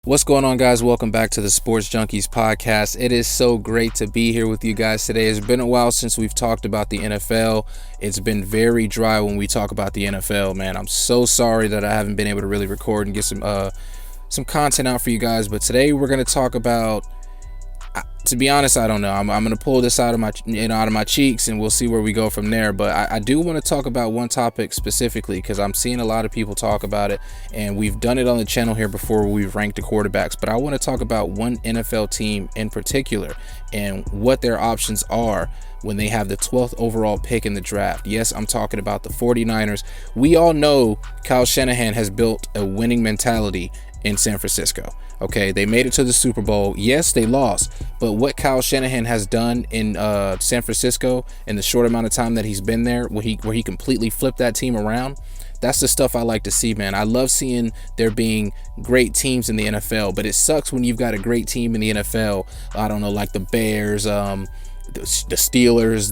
What's going on, guys? Welcome back to the Sports Junkies Podcast. It is so great to be here with you guys today. It's been a while since we've talked about the NFL. It's been very dry when we talk about the NFL, man. I'm so sorry that I haven't been able to really record and get some content out for you guys. But today we're going to talk about, to be honest, I don't know. I'm going to pull this out of my cheeks, and we'll see where we go from there. But I do want to talk about one topic specifically because I'm seeing a lot of people talk about it, and we've done it on the channel here before. We've ranked the quarterbacks, but I want to talk about one NFL team in particular and what their options are when they have the 12th overall pick in the draft. Yes, I'm talking about the 49ers. We all know Kyle Shanahan has built a winning mentality in San Francisco. Okay, they made it to the Super Bowl. Yes, they lost, but what Kyle Shanahan has done in San Francisco in the short amount of time that he's been there, where he completely flipped that team around, that's the stuff I like to see, man. I love seeing there being great teams in the NFL, but it sucks when you've got a great team in the NFL. I don't know, like the Bears, the Steelers,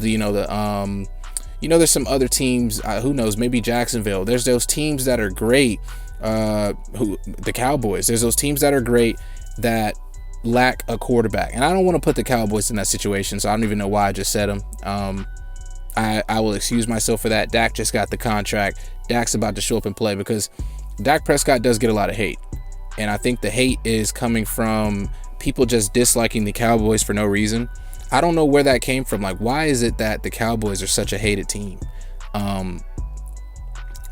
there's some other teams. Who knows? Maybe Jacksonville. There's those teams that are great. The Cowboys. There's those teams that are great that lack a quarterback, and I don't want to put the Cowboys in that situation, so I don't even know why I just said them. I will excuse myself for that. Dak just got the contract. Dak's about to show up and play because Dak Prescott does get a lot of hate, and I think the hate is coming from people just disliking the Cowboys for no reason. I don't know where that came from. Like, why is it that the Cowboys are such a hated team?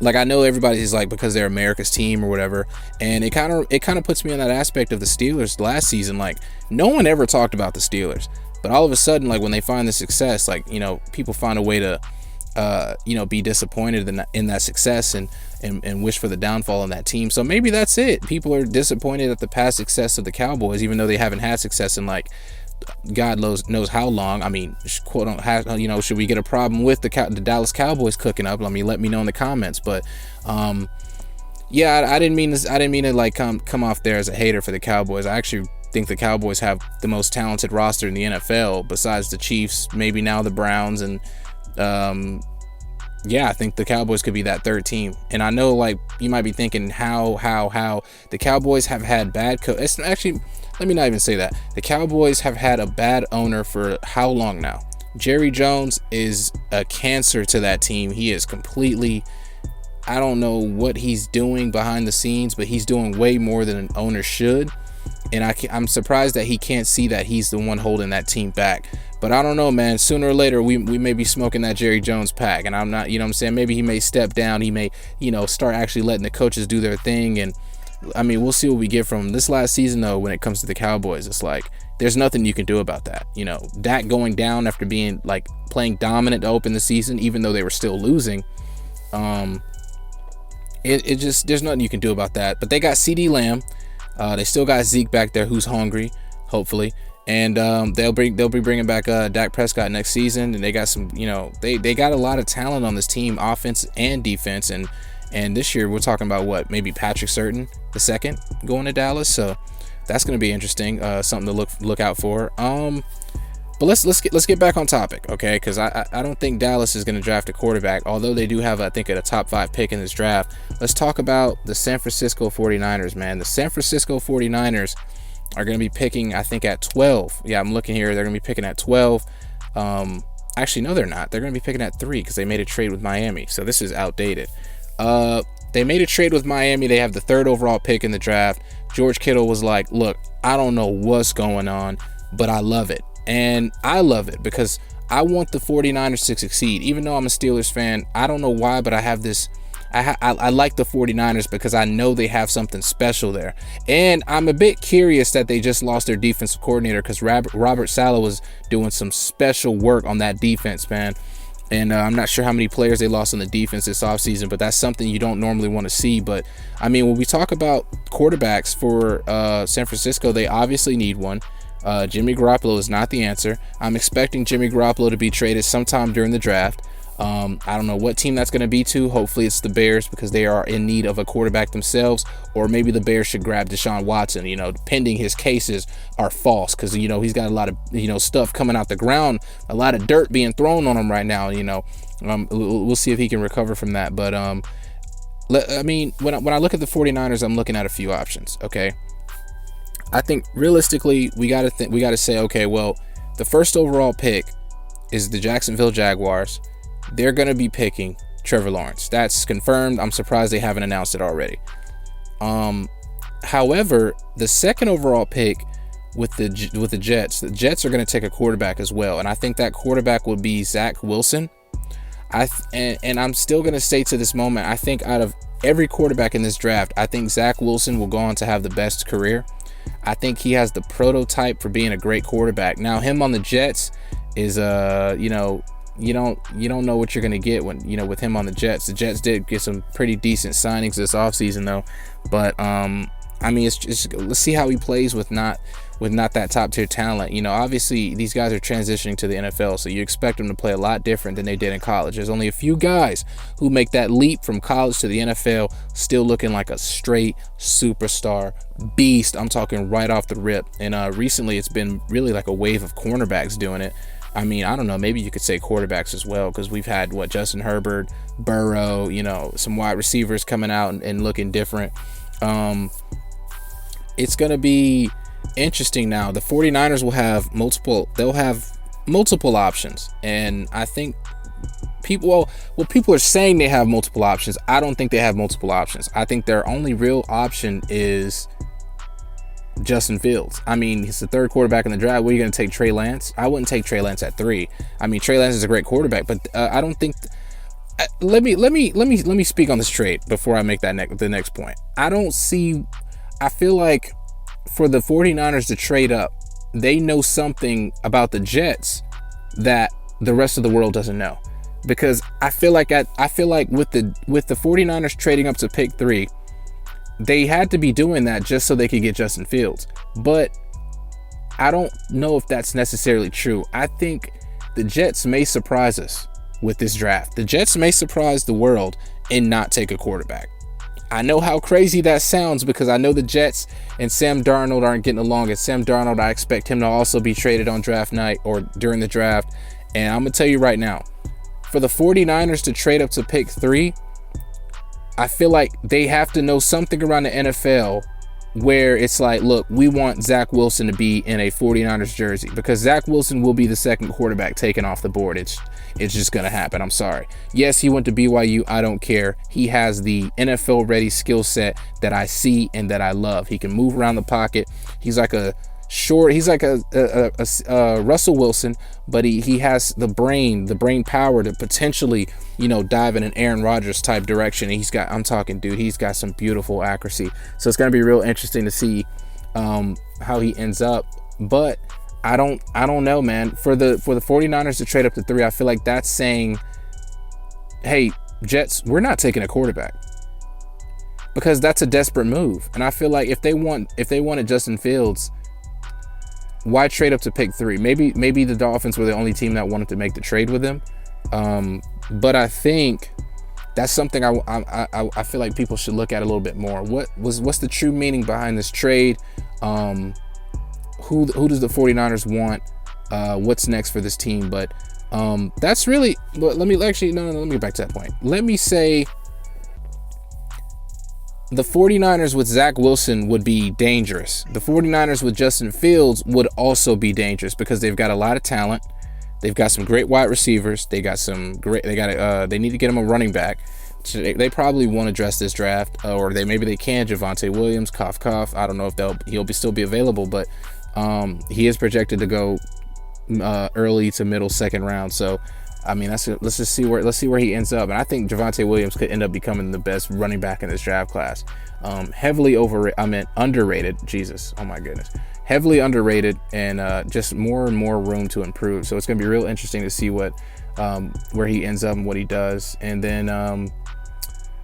Like, I know everybody's like, because they're America's team or whatever, and it kind of puts me on that aspect of the Steelers last season. Like, no one ever talked about the Steelers, but all of a sudden, like, when they find the success, like, people find a way to be disappointed in that success and wish for the downfall in that team. So maybe that's it. People are disappointed at the past success of the Cowboys, even though they haven't had success in, like, God knows how long. I mean, quote, should we get a problem with the Dallas Cowboys cooking up? I mean, let me know in the comments. But I didn't mean to like come off there as a hater for the Cowboys. I actually think the Cowboys have the most talented roster in the NFL besides the Chiefs, maybe now the Browns, and I think the Cowboys could be that third team. And I know, like, you might be thinking how the Cowboys have had bad it's actually, let me not even say that. The Cowboys have had a bad owner for how long now? Jerry Jones is a cancer to that team. He is completely, I don't know what he's doing behind the scenes, but he's doing way more than an owner should. And I'm surprised that he can't see that he's the one holding that team back. But I don't know, man. Sooner or later, we may be smoking that Jerry Jones pack. And I'm not, maybe he may step down. He may, start actually letting the coaches do their thing. And I mean, we'll see what we get from him. This last season, though, when it comes to the Cowboys, it's like there's nothing you can do about that. Dak going down after being, like, playing dominant to open the season, even though they were still losing. It just, there's nothing you can do about that. But they got CeeDee Lamb. They still got Zeke back there, who's hungry, hopefully, and they'll be bringing back Dak Prescott next season. And they got some, they got a lot of talent on this team, offense and defense. And this year we're talking about maybe Patrick Surtain the second going to Dallas. So that's going to be interesting, something to look out for. But let's get back on topic, okay? Because I don't think Dallas is going to draft a quarterback, although they do have, I think, a top 5 pick in this draft. Let's talk about the San Francisco 49ers, man. The San Francisco 49ers are going to be picking, I think, at 12. Yeah, I'm looking here. They're going to be picking at 12. Actually, no, they're not. They're going to be picking at 3 because they made a trade with Miami. So this is outdated. They made a trade with Miami. They have the 3rd overall pick in the draft. George Kittle was like, look, I don't know what's going on, but I love it. And I love it because I want the 49ers to succeed. Even though I'm a Steelers fan, I don't know why, but I have this, I like the 49ers because I know they have something special there. And I'm a bit curious that they just lost their defensive coordinator because Robert Saleh was doing some special work on that defense, man. And I'm not sure how many players they lost on the defense this offseason, but that's something you don't normally want to see. But, I mean, when we talk about quarterbacks for San Francisco, they obviously need one. Jimmy Garoppolo is not the answer. I'm expecting Jimmy Garoppolo to be traded sometime during the draft. I don't know what team that's going to be to. Hopefully it's the Bears because they are in need of a quarterback themselves, or maybe the Bears should grab Deshaun Watson, pending his cases are false, because, he's got a lot of, stuff coming out the ground, a lot of dirt being thrown on him right now. We'll see if he can recover from that. But, I mean, when I look at the 49ers, I'm looking at a few options. Okay. I think realistically, we got to say, okay, well, the first overall pick is the Jacksonville Jaguars. They're going to be picking Trevor Lawrence. That's confirmed. I'm surprised they haven't announced it already. However, the second overall pick with the Jets are going to take a quarterback as well, and I think that quarterback would be Zach Wilson. And I'm still going to say to this moment, I think out of every quarterback in this draft, I think Zach Wilson will go on to have the best career. I think he has the prototype for being a great quarterback. Now, him on the Jets is you don't know what you're going to get when, with him on the Jets. The Jets did get some pretty decent signings this offseason though. But let's see how he plays with not that top tier talent. Obviously these guys are transitioning to the NFL, so you expect them to play a lot different than they did in college. There's only a few guys who make that leap from college to the NFL still looking like a straight superstar beast. I'm talking right off the rip. And recently it's been really like a wave of cornerbacks doing it. I don't know, maybe you could say quarterbacks as well, because we've had Justin Herbert, Burrow, some wide receivers coming out and looking different. It's going to be interesting now. The 49ers will have multiple options, and I think people are saying they have multiple options. I don't think they have multiple options. I think their only real option is Justin Fields. He's the third quarterback in the draft. What are you going to take, Trey Lance? I wouldn't take Trey Lance at 3. Trey Lance is a great quarterback, but I don't think. Let me speak on this trade before I make the next point. I feel like for the 49ers to trade up, they know something about the Jets that the rest of the world doesn't know. Because I feel like with the 49ers trading up to pick 3, they had to be doing that just so they could get Justin Fields. But I don't know if that's necessarily true. I think the Jets may surprise us with this draft. The Jets may surprise the world and not take a quarterback. I know how crazy that sounds, because I know the Jets and Sam Darnold aren't getting along. And Sam Darnold, I expect him to also be traded on draft night or during the draft. And I'm going to tell you right now, for the 49ers to trade up to pick 3, I feel like they have to know something around the NFL where it's like, look, we want Zach Wilson to be in a 49ers jersey, because Zach Wilson will be the second quarterback taken off the board. It's just going to happen. I'm sorry. Yes, he went to BYU. I don't care. He has the NFL ready skill set that I see and that I love. He can move around the pocket. He's like a Russell Wilson, but he has the brain power to potentially, dive in an Aaron Rodgers type direction. And he's got some beautiful accuracy. So it's going to be real interesting to see how he ends up. But I don't know, man. For the 49ers to trade up to 3, I feel like that's saying, hey, Jets, we're not taking a quarterback, because that's a desperate move. And I feel like if they wanted Justin Fields, why trade up to pick 3? Maybe the Dolphins were the only team that wanted to make the trade with him. But I think that's something I feel like people should look at a little bit more. What's the true meaning behind this trade? Who does the 49ers want? What's next for this team? But that's really. Let me get back to that point. Let me say the 49ers with Zach Wilson would be dangerous. The 49ers with Justin Fields would also be dangerous, because they've got a lot of talent. They've got some great wide receivers. They need to get him a running back. So they probably won't address this draft, or maybe they can. Javonte Williams, cough. I don't know if he'll still be available, but he is projected to go early to middle second round. So let's see where he ends up. And I think Javonte Williams could end up becoming the best running back in this draft class. Underrated. Jesus, oh my goodness, heavily underrated, and just more and more room to improve. So it's gonna be real interesting to see where he ends up and what he does. And then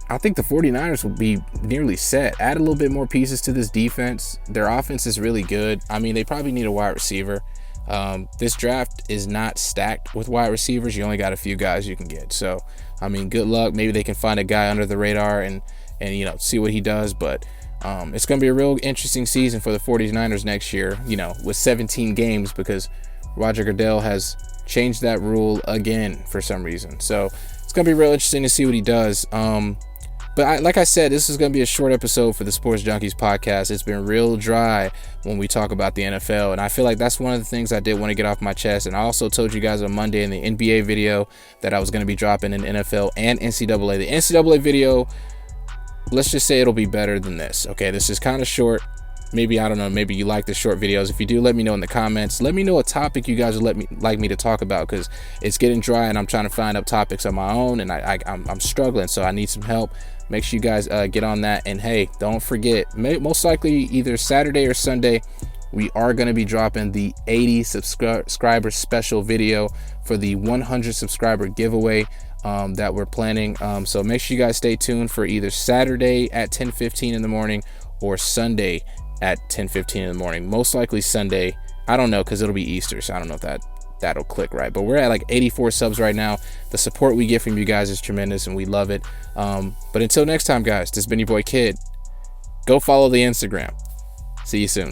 I think the 49ers will be nearly set. Add a little bit more pieces to this defense. Their offense is really good. They probably need a wide receiver. This draft is not stacked with wide receivers. You only got a few guys you can get. So, good luck. Maybe they can find a guy under the radar and see what he does. But it's going to be a real interesting season for the 49ers next year, with 17 games, because Roger Goodell has changed that rule again for some reason. So it's going to be real interesting to see what he does. But like I said, this is going to be a short episode for the Sports Junkies podcast. It's been real dry when we talk about the NFL, and I feel like that's one of the things I did want to get off my chest. And I also told you guys on Monday in the NBA video that I was going to be dropping in NFL and NCAA. The NCAA video, let's just say it'll be better than this. Okay, this is kind of short. Maybe, I don't know, maybe you like the short videos. If you do, let me know in the comments. Let me know a topic you guys would like me to talk about, because it's getting dry and I'm trying to find up topics on my own, and I'm struggling, so I need some help. Make sure you guys get on that. And hey, don't forget, most likely either Saturday or Sunday, we are going to be dropping the 80 subscriber special video for the 100 subscriber giveaway that we're planning. So make sure you guys stay tuned for either Saturday at 10:15 in the morning or Sunday at 10:15 in the morning. Most likely Sunday. I don't know, because it'll be Easter, so I don't know if that'll click right. But we're at like 84 subs right now. The support we get from you guys is tremendous, and we love it. But until next time, guys, this has been your boy Kid. Go follow the Instagram. See you soon.